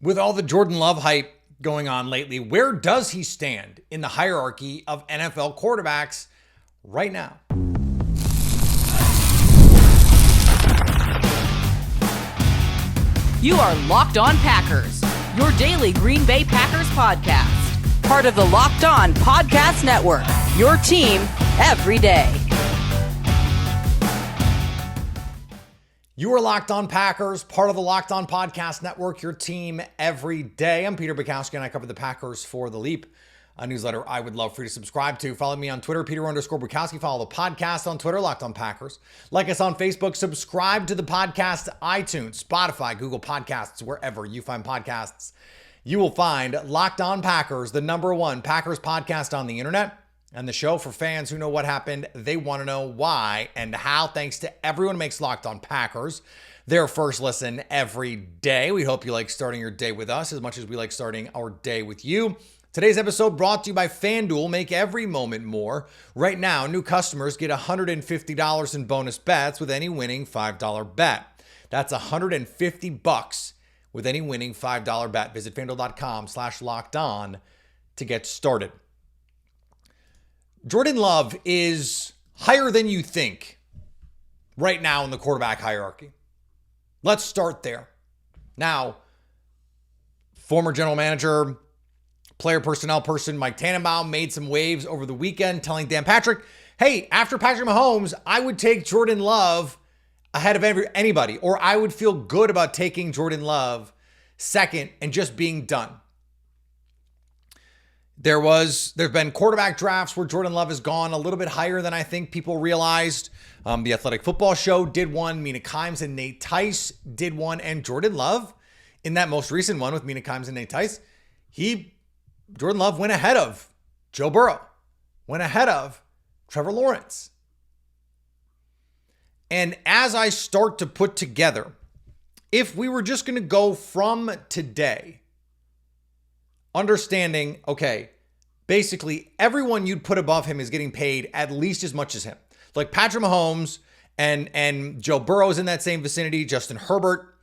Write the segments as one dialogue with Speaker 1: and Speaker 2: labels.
Speaker 1: With all the Jordan Love hype going on lately, where does he stand in the hierarchy of NFL quarterbacks right now?
Speaker 2: You are Locked On Packers, your daily Green Bay Packers podcast. Part of the Locked On Podcast Network, your team every day.
Speaker 1: You are Locked On Packers, part of the Locked On Podcast Network, your team every day. I'm Peter Bukowski, and I cover the Packers for The Leap, a newsletter I would love for you to subscribe to. Follow me on Twitter, Peter_Bukowski. Follow the podcast on Twitter, Locked On Packers. Like us on Facebook. Subscribe to the podcast, iTunes, Spotify, Google Podcasts, wherever you find podcasts. You will find Locked On Packers, the #1 Packers podcast on the internet, and the show for fans who know what happened. They want to know why and how. Thanks to everyone who makes Locked On Packers their first listen every day. We hope you like starting your day with us as much as we like starting our day with you. Today's episode brought to you by FanDuel. Make every moment more. Right now, new customers get $150 in bonus bets with any winning $5 bet. That's $150 with any winning $5 bet. Visit FanDuel.com/lockedon to get started. Jordan Love is higher than you think right now in the quarterback hierarchy. Let's start there. Now, former general manager, player personnel person Mike Tannenbaum made some waves over the weekend telling Dan Patrick, hey, after Patrick Mahomes, I would take Jordan Love ahead of anybody, or I would feel good about taking Jordan Love second and just being done. There's been quarterback drafts where Jordan Love has gone a little bit higher than I think people realized. The Athletic Football Show did one. Mina Kimes and Nate Tice did one. And Jordan Love, in that most recent one with Mina Kimes and Nate Tice, Jordan Love went ahead of Joe Burrow, went ahead of Trevor Lawrence. And as I start to put together, if we were just going to go from today, understanding, okay, basically everyone you'd put above him is getting paid at least as much as him. Like Patrick Mahomes and Joe Burrow is in that same vicinity, Justin Herbert,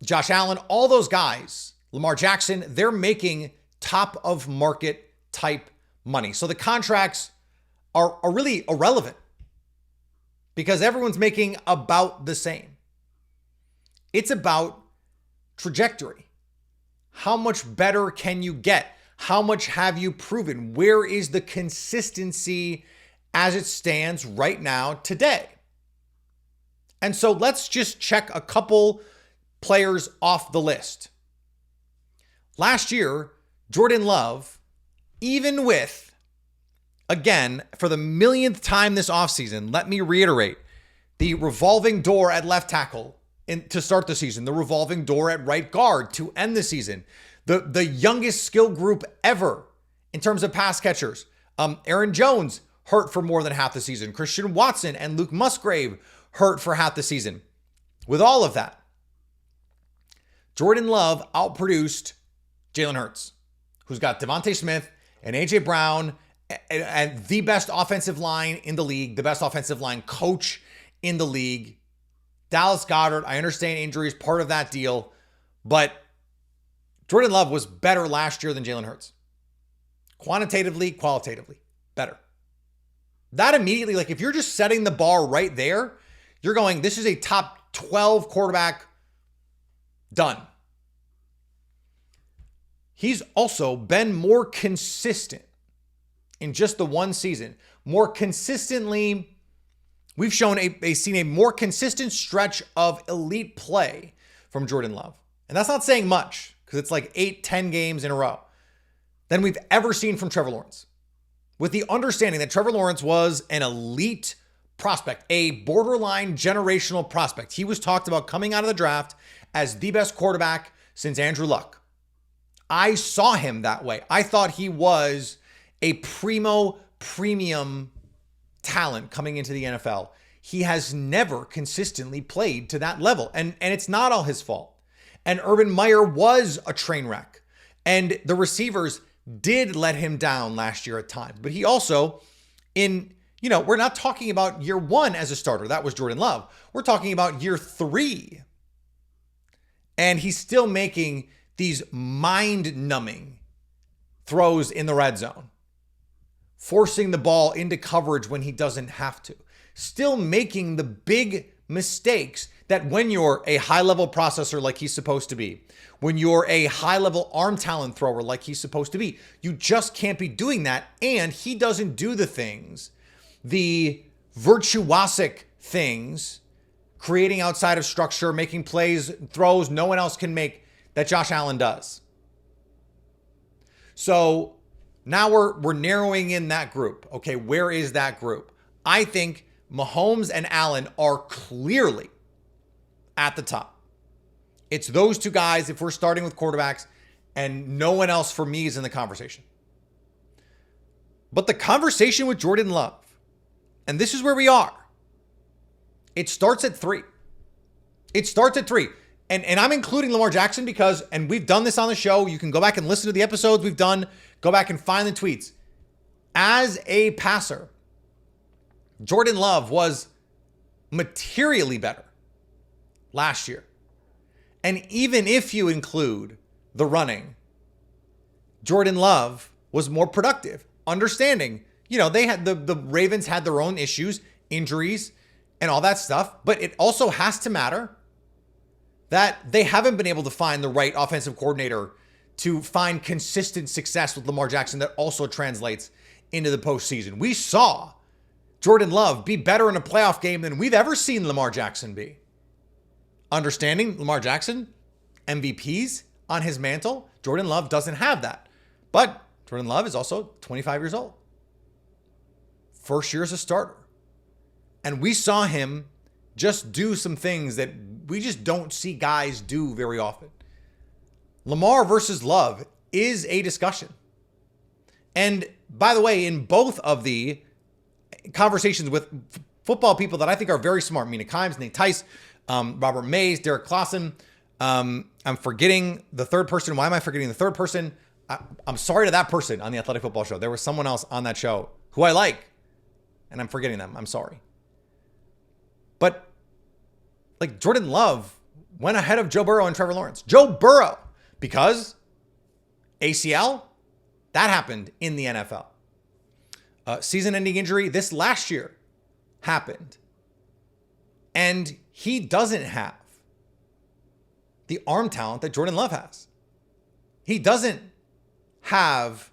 Speaker 1: Josh Allen, all those guys, Lamar Jackson, they're making top of market type money. So the contracts are really irrelevant because everyone's making about the same. It's about trajectory. How much better can you get? How much have you proven? Where is the consistency as it stands right now today? And so let's just check a couple players off the list. Last year, Jordan Love, even with, again, for the millionth time this offseason, let me reiterate, the revolving door at left tackle to start the season, the revolving door at right guard to end the season, the youngest skill group ever in terms of pass catchers. Aaron Jones hurt for more than half the season. Christian Watson and Luke Musgrave hurt for half the season. With all of that, Jordan Love outproduced Jalen Hurts, who's got Devontae Smith and A.J. Brown and the best offensive line in the league, the best offensive line coach in the league. Dallas Goedert, I understand injury is part of that deal, but Jordan Love was better last year than Jalen Hurts. Quantitatively, qualitatively, better. That immediately, like if you're just setting the bar right there, you're going, this is a top 12 quarterback, done. He's also been more consistent in just the one season. More consistently, we've seen a more consistent stretch of elite play from Jordan Love. And that's not saying much because it's like 8-10 games in a row than we've ever seen from Trevor Lawrence. With the understanding that Trevor Lawrence was an elite prospect, a borderline generational prospect. He was talked about coming out of the draft as the best quarterback since Andrew Luck. I saw him that way. I thought he was a premium talent coming into the NFL. He has never consistently played to that level. And it's not all his fault. And Urban Meyer was a train wreck. And the receivers did let him down last year at times. But he also, we're not talking about year one as a starter. That was Jordan Love. We're talking about year 3. And he's still making these mind-numbing throws in the red zone, forcing the ball into coverage when he doesn't have to, still making the big mistakes that when you're a high-level processor like he's supposed to be, when you're a high-level arm talent thrower like he's supposed to be, you just can't be doing that. And he doesn't do the things, the virtuosic things, creating outside of structure, making plays, throws no one else can make, that Josh Allen does. So now we're narrowing in that group. Okay, where is that group? I think Mahomes and Allen are clearly at the top. It's those two guys if we're starting with quarterbacks, and no one else for me is in the conversation. But the conversation with Jordan Love, and this is where we are, it starts at 3. It starts at 3. And I'm including Lamar Jackson because, and we've done this on the show, you can go back and listen to the episodes we've done, go back and find the tweets. As a passer, Jordan Love was materially better last year. And even if you include the running, Jordan Love was more productive. Understanding, they had the Ravens had their own issues, injuries, and all that stuff. But it also has to matter that they haven't been able to find the right offensive coordinator to find consistent success with Lamar Jackson that also translates into the postseason. We saw Jordan Love be better in a playoff game than we've ever seen Lamar Jackson be. Understanding Lamar Jackson, MVPs on his mantle, Jordan Love doesn't have that. But Jordan Love is also 25 years old. First year as a starter. And we saw him just do some things that we just don't see guys do very often. Lamar versus Love is a discussion. And by the way, in both of the conversations with football people that I think are very smart, Mina Kimes, Nate Tice, Robert Mays, Derek Clausen, I'm forgetting the third person. Why am I forgetting the third person? I'm sorry to that person on the Athletic Football Show. There was someone else on that show who I like, and I'm forgetting them. I'm sorry. But Jordan Love went ahead of Joe Burrow and Trevor Lawrence. Joe Burrow, because ACL, that happened in the NFL. Season-ending injury this last year happened. And he doesn't have the arm talent that Jordan Love has. He doesn't have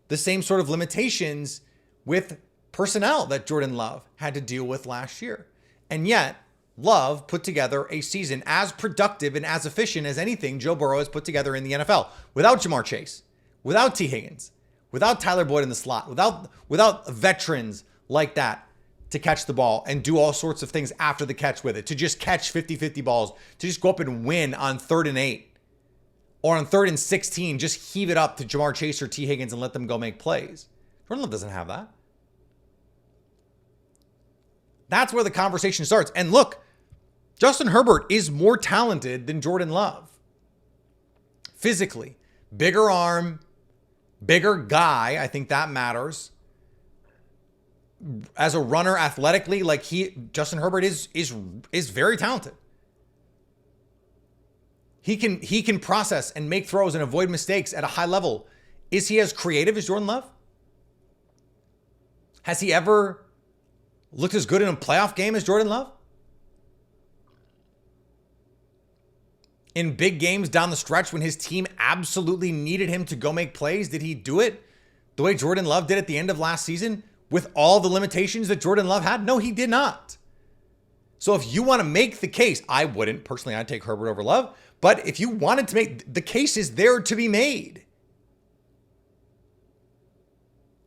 Speaker 1: the same sort of limitations with personnel that Jordan Love had to deal with last year. And yet, Love put together a season as productive and as efficient as anything Joe Burrow has put together in the NFL. Without Jamar Chase, without T. Higgins, without Tyler Boyd in the slot, without veterans like that to catch the ball and do all sorts of things after the catch with it, to just catch 50-50 balls, to just go up and win on 3rd and 8 or on 3rd and 16, just heave it up to Jamar Chase or T. Higgins and let them go make plays. Jordan Love doesn't have that. That's where the conversation starts. And look, Justin Herbert is more talented than Jordan Love. Physically, bigger arm, bigger guy. I think that matters. As a runner, athletically, Justin Herbert is very talented. He can process and make throws and avoid mistakes at a high level. Is he as creative as Jordan Love? Has he ever looked as good in a playoff game as Jordan Love? In big games down the stretch when his team absolutely needed him to go make plays, did he do it the way Jordan Love did at the end of last season with all the limitations that Jordan Love had? No, he did not. So if you want to make the case, I wouldn't. Personally, I'd take Herbert over Love. But if you wanted to make, the case is there to be made.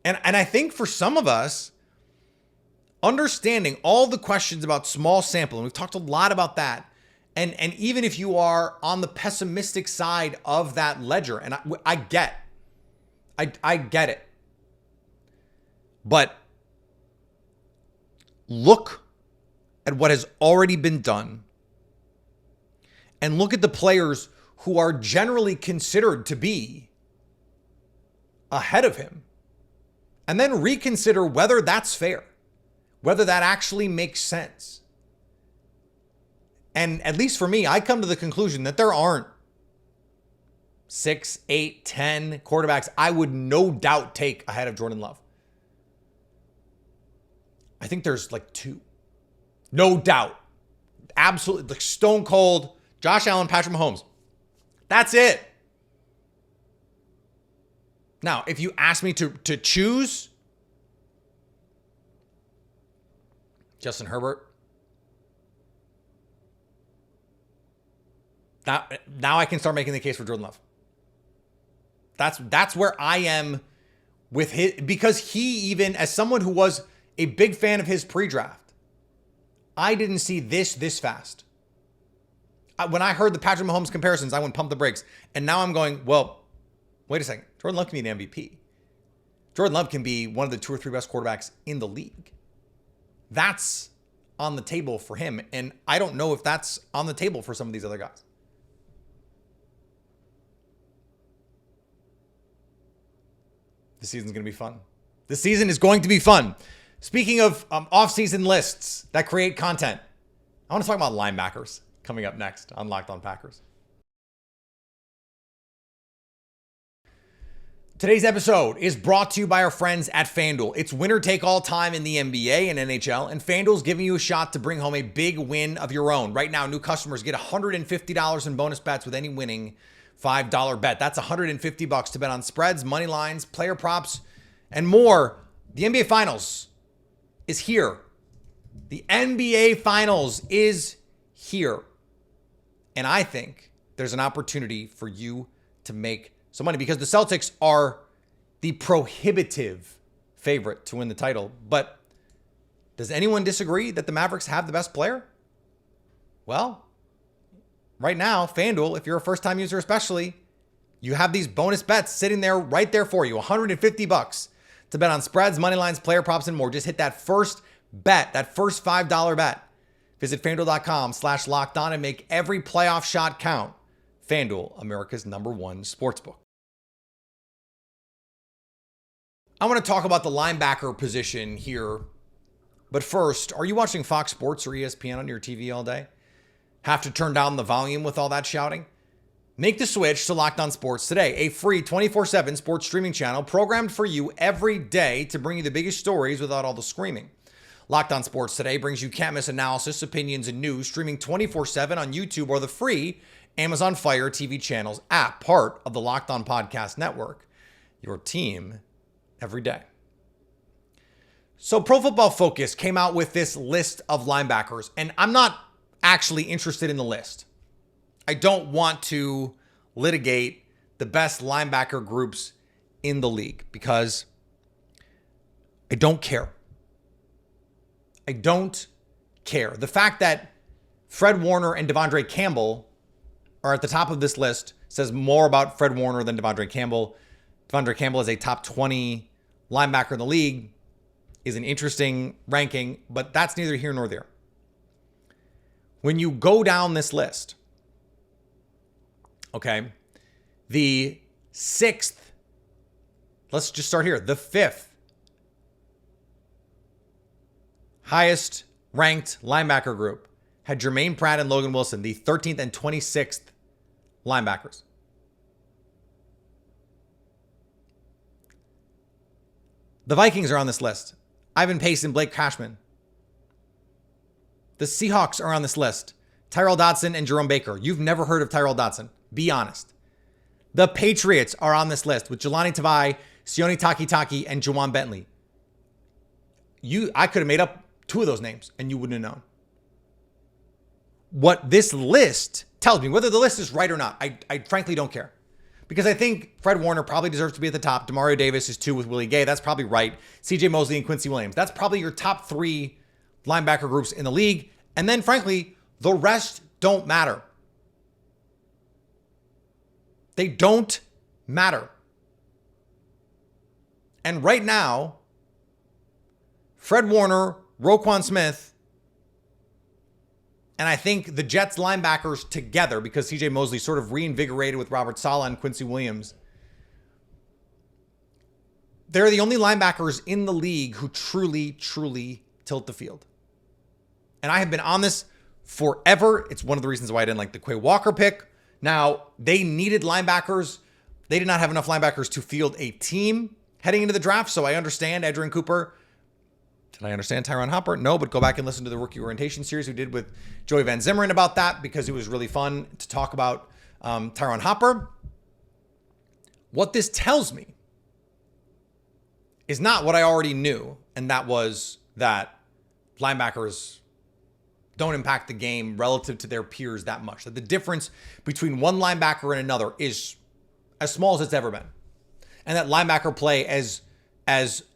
Speaker 1: And I think for some of us, understanding all the questions about small sample, and we've talked a lot about that, and even if you are on the pessimistic side of that ledger, and I get it, but look at what has already been done and look at the players who are generally considered to be ahead of him, and then reconsider whether that's fair, whether that actually makes sense. And at least for me, I come to the conclusion that there aren't 6, 8, 10 quarterbacks I would no doubt take ahead of Jordan Love. I think there's like 2. No doubt. Absolutely. Like stone cold. Josh Allen, Patrick Mahomes. That's it. Now, if you ask me to choose Justin Herbert, now I can start making the case for Jordan Love. That's where I am with his, because he, even as someone who was a big fan of his pre-draft, I didn't see this fast. When I heard the Patrick Mahomes comparisons, I went pump the brakes. And now I'm going, well, wait a second. Jordan Love can be an MVP. Jordan Love can be one of the 2 or 3 best quarterbacks in the league. That's on the table for him. And I don't know if that's on the table for some of these other guys. The season's going to be fun. The season is going to be fun. Speaking of off-season lists that create content, I want to talk about linebackers coming up next on Locked On Packers. Today's episode is brought to you by our friends at FanDuel. It's winner take all time in the NBA and NHL, and FanDuel's giving you a shot to bring home a big win of your own. Right now, new customers get $150 in bonus bets with any winning $5 bet. That's $150 to bet on spreads, money lines, player props, and more. The NBA Finals is here. The NBA Finals is here. And I think there's an opportunity for you to make some money because the Celtics are the prohibitive favorite to win the title. But does anyone disagree that the Mavericks have the best player? Well, right now, FanDuel, if you're a first-time user especially, you have these bonus bets sitting there right there for you. $150 to bet on spreads, money lines, player props, and more. Just hit that first bet, that first $5 bet. Visit FanDuel.com/lockedon and make every playoff shot count. FanDuel, America's #1 sportsbook. I want to talk about the linebacker position here. But first, are you watching Fox Sports or ESPN on your TV all day? Have to turn down the volume with all that shouting? Make the switch to Locked On Sports today, a free 24/7 sports streaming channel programmed for you every day to bring you the biggest stories without all the screaming. Locked On Sports Today brings you can't-miss analysis, opinions, and news streaming 24/7 on YouTube or the free Amazon Fire TV channels app, part of the Locked On Podcast Network. Your team every day. So Pro Football Focus came out with this list of linebackers, and I'm not actually interested in the list. I don't want to litigate the best linebacker groups in the league because I don't care. I don't care. The fact that Fred Warner and Devondre Campbell are at the top of this list says more about Fred Warner than Devondre Campbell. Devondre Campbell is a top 20 linebacker in the league, is an interesting ranking, but that's neither here nor there. When you go down this list, okay, the 6th, let's just start here, the 5th highest ranked linebacker group had Jermaine Pratt and Logan Wilson, the 13th and 26th linebackers. The Vikings are on this list. Ivan Pace and Blake Cashman. The Seahawks are on this list. Tyrell Dodson and Jerome Baker. You've never heard of Tyrell Dodson. Be honest. The Patriots are on this list with Jelani Tavai, Sione Takitaki, and Juwan Bentley. I could have made up 2 of those names and you wouldn't have known. What this list tells me, whether the list is right or not, I frankly don't care. Because I think Fred Warner probably deserves to be at the top. Demario Davis is 2 with Willie Gay. That's probably right. CJ Mosley and Quincy Williams. That's probably your top 3 linebacker groups in the league. And then, frankly, the rest don't matter. They don't matter. And right now, Fred Warner, Roquan Smith, and I think the Jets linebackers together, because CJ Mosley sort of reinvigorated with Robert Saleh and Quincy Williams, they're the only linebackers in the league who truly, truly tilt the field. And I have been on this forever. It's one of the reasons why I didn't like the Quay Walker pick. Now, they needed linebackers They did not have enough linebackers to field a team heading into the draft, so I understand Edgerrin Cooper. Did I understand Tyron Hopper? No, but go back and listen to the rookie orientation series we did with Joey Van Zimmeren about that, because it was really fun to talk about Tyron Hopper. What this tells me is not what I already knew, and that was that linebackers don't impact the game relative to their peers that much. That the difference between one linebacker and another is as small as it's ever been. And that linebacker play as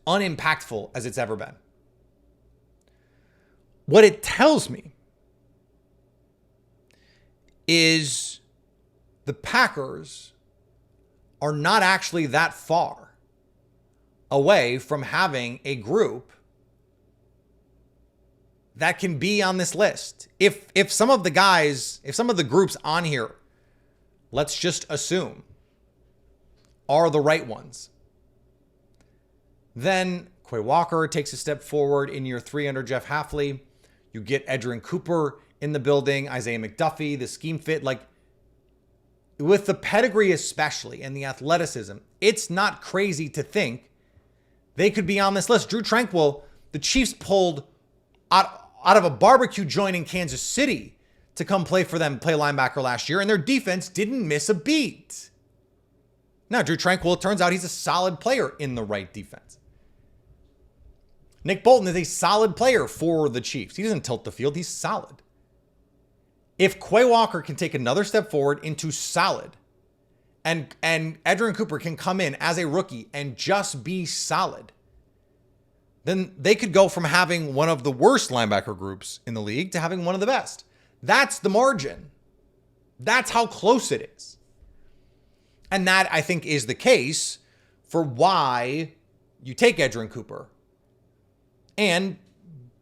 Speaker 1: unimpactful as it's ever been. What it tells me is the Packers are not actually that far away from having a group that can be on this list. If some of the guys, if some of the groups on here, let's just assume, are the right ones, then Quay Walker takes a step forward in year 3 under Jeff Hafley. You get Edgerrin Cooper in the building, Isaiah McDuffie, the scheme fit. Like, with the pedigree especially and the athleticism, it's not crazy to think they could be on this list. Drew Tranquill, the Chiefs pulled out of a barbecue joint in Kansas City to come play for them, play linebacker last year, and their defense didn't miss a beat. Now, Drew Tranquill, it turns out he's a solid player in the right defense. Nick Bolton is a solid player for the Chiefs. He doesn't tilt the field. He's solid. If Quay Walker can take another step forward into solid, and Edgerrin Cooper can come in as a rookie and just be solid, then they could go from having one of the worst linebacker groups in the league to having one of the best. That's the margin. That's how close it is. And that, I think, is the case for why you take Edgerrin Cooper. And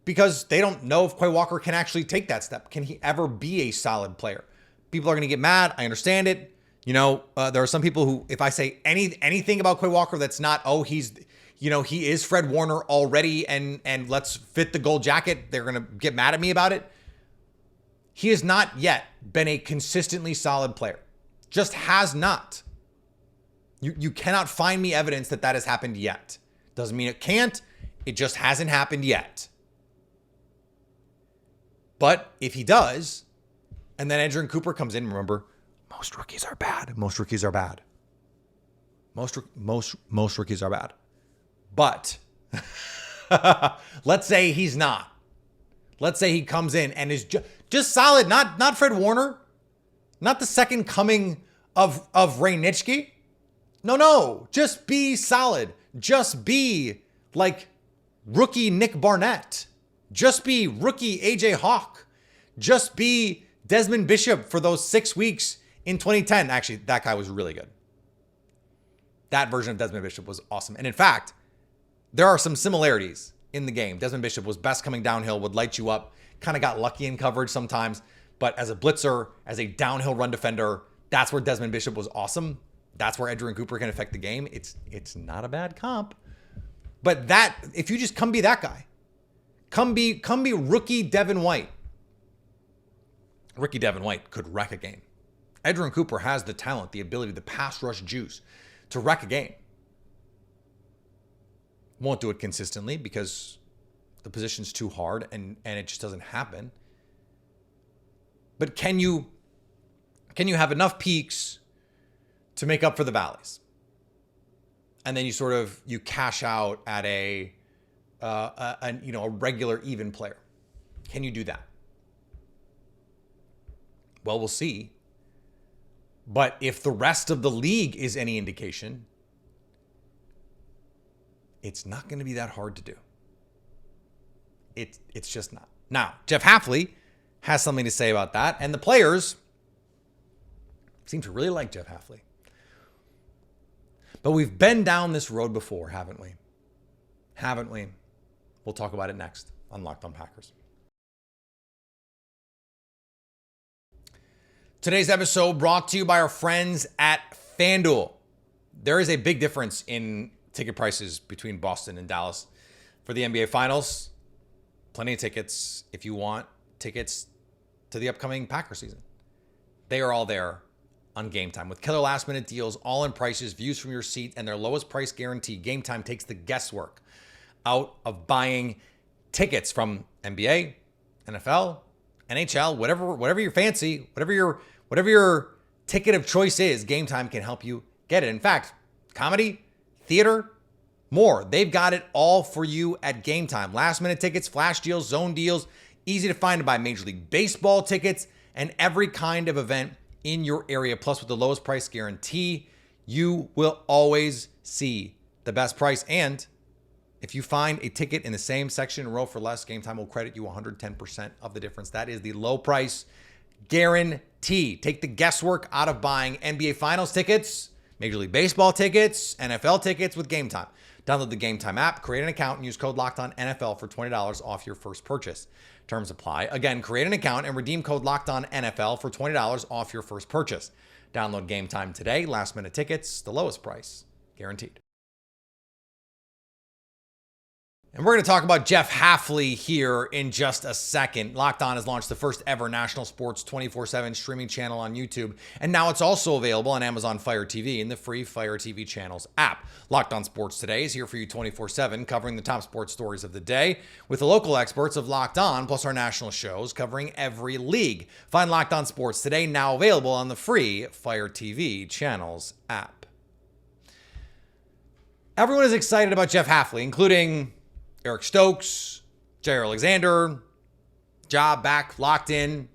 Speaker 1: because they don't know if Quay Walker can actually take that step. Can he ever be a solid player? People are going to get mad. I understand it. You know, there are some people who, if I say anything about Quay Walker that's not, oh, he's, you know, he is Fred Warner already, and let's fit the gold jacket, they're going to get mad at me about it. He has not yet been a consistently solid player. Just has not. You cannot find me evidence that has happened yet. Doesn't mean it can't. It just hasn't happened yet. But if he does, and then Edgerrin Cooper comes in, remember, most rookies are bad. Most rookies are bad. Most rookies are bad. But let's say he's not. Let's say he comes in and is just solid. Not Fred Warner. Not the second coming of Ray Nitschke. No. Just be solid. Just be like rookie Nick Barnett. Just be rookie AJ Hawk. Just be Desmond Bishop for those 6 weeks in 2010. Actually, that guy was really good. That version of Desmond Bishop was awesome. And in fact, there are some similarities in the game. Desmond Bishop was best coming downhill, would light you up, kind of got lucky in coverage sometimes. But as a blitzer, as a downhill run defender, that's where Desmond Bishop was awesome. That's where Edgerrin Cooper can affect the game. It's not a bad comp. But that, if you just come be that guy, come be rookie Devin White. Rookie Devin White could wreck a game. Edgerrin Cooper has the talent, the ability, the pass rush juice to wreck a game. Won't do it consistently because the position's too hard and it just doesn't happen. But can you have enough peaks to make up for the valleys? And then you cash out at a regular even player. Can you do that? Well, we'll see. But if the rest of the league is any indication, it's not going to be that hard to do. It's just not. Now, Jeff Hafley has something to say about that, and the players seem to really like Jeff Hafley. But we've been down this road before, haven't we? Haven't we? We'll talk about it next on Locked On Packers. Today's episode brought to you by our friends at FanDuel. There is a big difference in ticket prices between Boston and Dallas for the NBA Finals. Plenty of tickets if you want tickets to the upcoming Packer season. They are all there on Game Time. With killer last-minute deals, all-in prices, views from your seat, and their lowest price guarantee, Game Time takes the guesswork out of buying tickets from NBA, NFL, NHL, whatever your fancy, whatever your ticket of choice is. Game Time can help you get it. In fact, comedy, theater, more. They've got it all for you at Game Time. Last-minute tickets, flash deals, zone deals, easy to find to buy Major League Baseball tickets, and every kind of event in your area. Plus, with the lowest price guarantee, you will always see the best price. And if you find a ticket in the same section and row for less, Game Time will credit you 110% of the difference. That is the low price guarantee. Take the guesswork out of buying NBA Finals tickets, Major League Baseball tickets, NFL tickets with Game Time. Download the Game Time app, create an account, and use code LOCKEDONNFL for $20 off your first purchase. Terms apply. Again, create an account and redeem code LOCKEDONNFL for $20 off your first purchase. Download Game Time today. Last minute tickets, the lowest price, guaranteed. And we're going to talk about Jeff Hafley here in just a second. Locked On has launched the first ever national sports 24/7 streaming channel on YouTube. And now it's also available on Amazon Fire TV in the free Fire TV channels app. Locked On Sports Today is here for you 24/7, covering the top sports stories of the day with the local experts of Locked On, plus our national shows covering every league. Find Locked On Sports Today now available on the free Fire TV channels app. Everyone is excited about Jeff Hafley, including Eric Stokes, Jair Alexander, job back, locked in.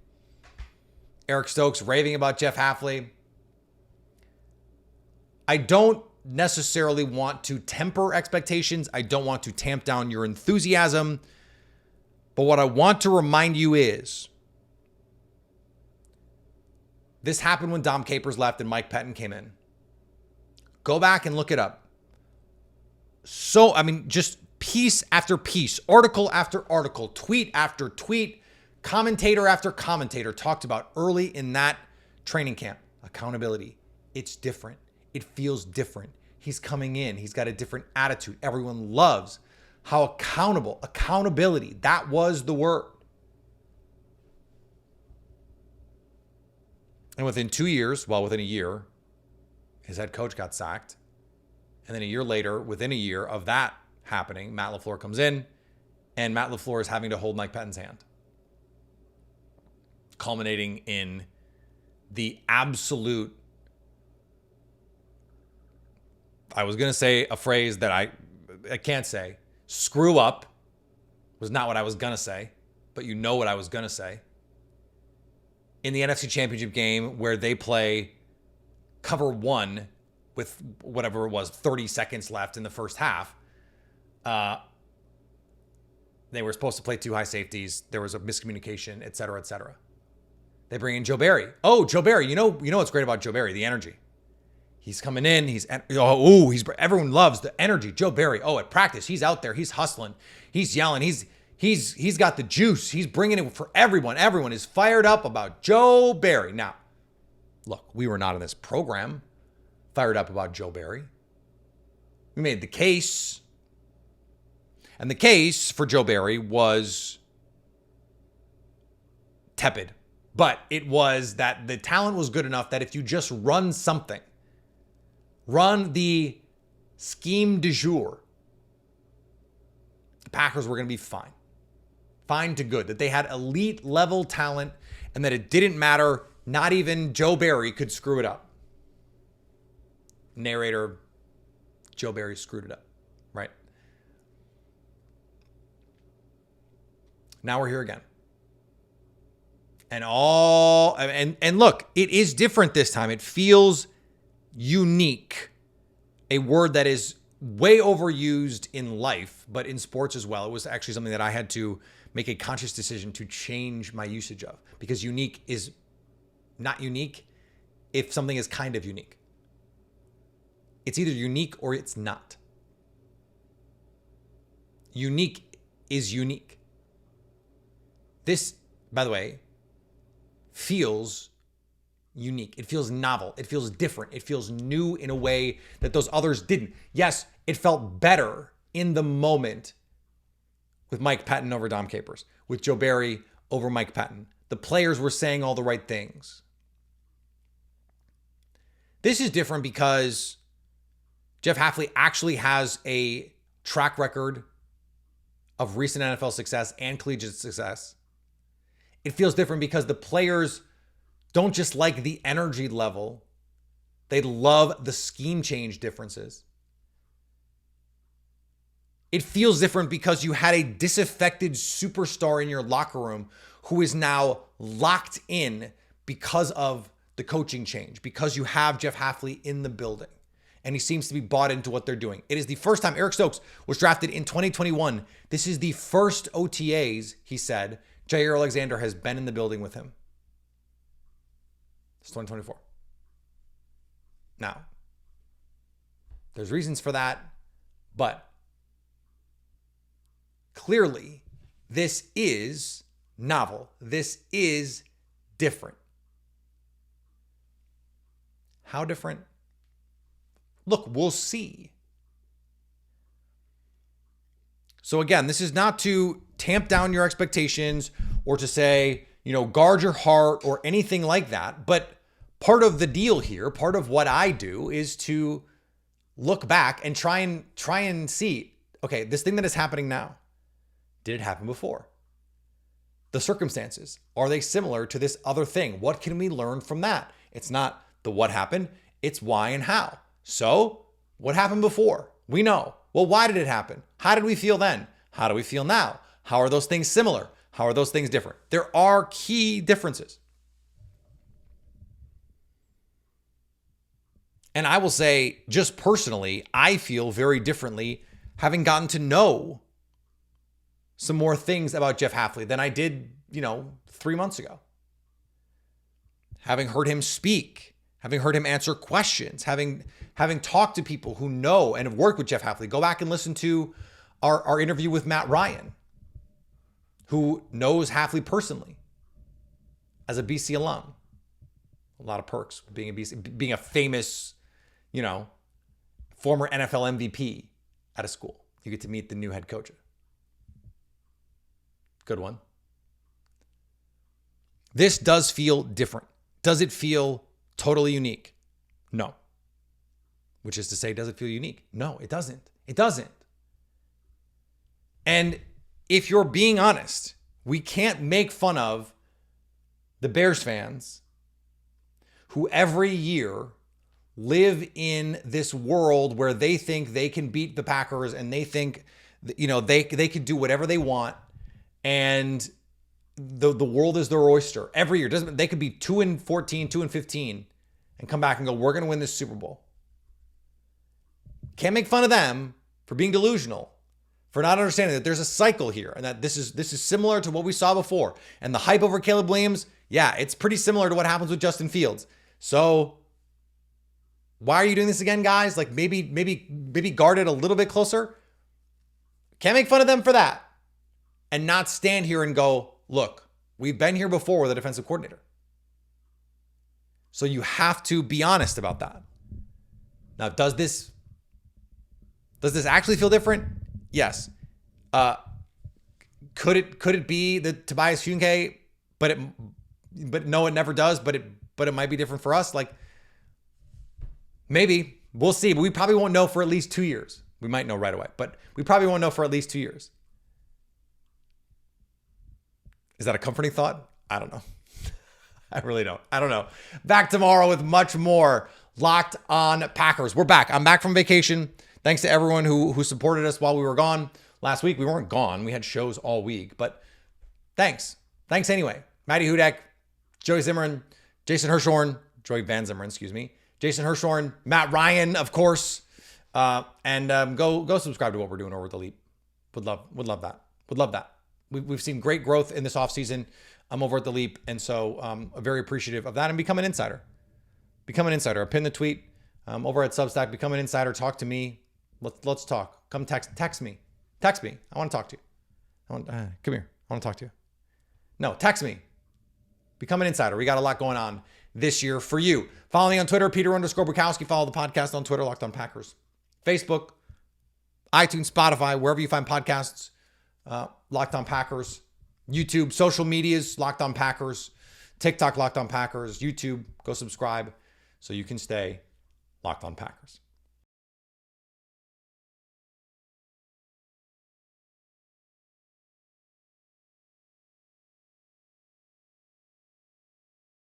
Speaker 1: Eric Stokes raving about Jeff Hafley. I don't necessarily want to temper expectations. I don't want to tamp down your enthusiasm. But what I want to remind you is this happened when Dom Capers left and Mike Pettin came in. Go back and look it up. Just piece after piece, article after article, tweet after tweet, commentator after commentator talked about early in that training camp. Accountability. It's different. It feels different. He's coming in. He's got a different attitude. Everyone loves how accountability, that was the word. And within a year, his head coach got sacked. And then a year later, within a year of that happening, Matt LaFleur comes in, and Matt LaFleur is having to hold Mike Pettin's hand, culminating in the absolute, I was going to say a phrase that I can't say. Screw up was not what I was going to say, but you know what I was going to say. In the NFC Championship game where they play cover one with whatever it was, 30 seconds left in the first half, they were supposed to play two high safeties. There was a miscommunication, et cetera, et cetera. They bring in Joe Barry. Oh, Joe Barry. You know what's great about Joe Barry? The energy. He's coming in. Everyone loves the energy. Joe Barry. Oh, at practice, he's out there. He's hustling. He's yelling. He's got the juice. He's bringing it for everyone. Everyone is fired up about Joe Barry. Now, look, we were not in this program fired up about Joe Barry. We made the case. And the case for Joe Barry was tepid. But it was that the talent was good enough that if you just run something, run the scheme du jour, the Packers were going to be fine. Fine to good. That they had elite level talent and that it didn't matter. Not even Joe Barry could screw it up. Narrator, Joe Barry screwed it up. Right? Now we're here again. And look, it is different this time. It feels unique. A word that is way overused in life, but in sports as well. It was actually something that I had to make a conscious decision to change my usage of, because unique is not unique if something is kind of unique. It's either unique or it's not. Unique is unique. This, by the way, feels unique. It feels novel. It feels different. It feels new in a way that those others didn't. Yes, it felt better in the moment with Mike Pettin over Dom Capers, with Joe Barry over Mike Pettin. The players were saying all the right things. This is different because Jeff Hafley actually has a track record of recent NFL success and collegiate success. It feels different because the players don't just like the energy level. They love the scheme change differences. It feels different because you had a disaffected superstar in your locker room who is now locked in because of the coaching change, because you have Jeff Hafley in the building and he seems to be bought into what they're doing. It is the first time Eric Stokes was drafted in 2021. This is the first OTAs, he said, Jair Alexander has been in the building with him. It's 2024. Now, there's reasons for that, but clearly this is novel. This is different. How different? Look, we'll see. So again, this is not to tamp down your expectations or to say, guard your heart or anything like that. But part of the deal here, part of what I do is to look back and try and see, okay, this thing that is happening now, did it happen before? The circumstances, are they similar to this other thing? What can we learn from that? It's not the what happened, it's why and how. So what happened before? We know. Well, why did it happen? How did we feel then? How do we feel now? How are those things similar? How are those things different? There are key differences. And I will say, just personally, I feel very differently having gotten to know some more things about Jeff Hafley than I did, 3 months ago. Having heard him speak, having heard him answer questions, having talked to people who know and have worked with Jeff Hafley. Go back and listen to our interview with Matt Ryan, who knows Hafley personally as a BC alum. A lot of perks being a BC, being a famous, former NFL MVP at a school. You get to meet the new head coach. Good one. This does feel different. Does it feel totally unique? No. Which is to say, does it feel unique? No, it doesn't. It doesn't. And if you're being honest, we can't make fun of the Bears fans who every year live in this world where they think they can beat the Packers and they think, they can do whatever they want. And the world is their oyster every year. They could be 2-14, 2-15 and come back and go, we're going to win this Super Bowl. Can't make fun of them for being delusional, for not understanding that there's a cycle here and that this is similar to what we saw before. And the hype over Caleb Williams, yeah, it's pretty similar to what happens with Justin Fields. So why are you doing this again, guys? Like maybe guard it a little bit closer. Can't make fun of them for that. And not stand here and go, look, we've been here before with a defensive coordinator. So you have to be honest about that. Now, does this actually feel different? Yes. Could it be the Tobias Funke? But no, it never does. But it might be different for us. Like maybe we'll see. But we probably won't know for at least 2 years. We might know right away, but we probably won't know for at least 2 years. Is that a comforting thought? I don't know. I really don't. I don't know. Back tomorrow with much more Locked On Packers. We're back. I'm back from vacation. Thanks to everyone who supported us while we were gone. Last week, we weren't gone. We had shows all week, but thanks. Thanks anyway. Matty Hudak, Joey Zimmerman, Jason Hirschhorn, Joey Van Zimmerman, excuse me. Jason Hirschhorn, Matt Ryan, of course. And go subscribe to what we're doing over at The Leap. Would love that. Would love that. We've seen great growth in this offseason. I'm over at The Leap. And so I'm very appreciative of that and become an insider. Become an insider. I pinned the tweet over at Substack. Become an insider. Talk to me. Let's talk. Come text me. Text me. I want to talk to you. Come here. I want to talk to you. No, text me. Become an insider. We got a lot going on this year for you. Follow me on Twitter, Peter_Bukowski. Follow the podcast on Twitter, Locked On Packers. Facebook, iTunes, Spotify, wherever you find podcasts. Locked On Packers, YouTube, social medias, Locked On Packers, TikTok, Locked On Packers, YouTube, go subscribe so you can stay Locked On Packers.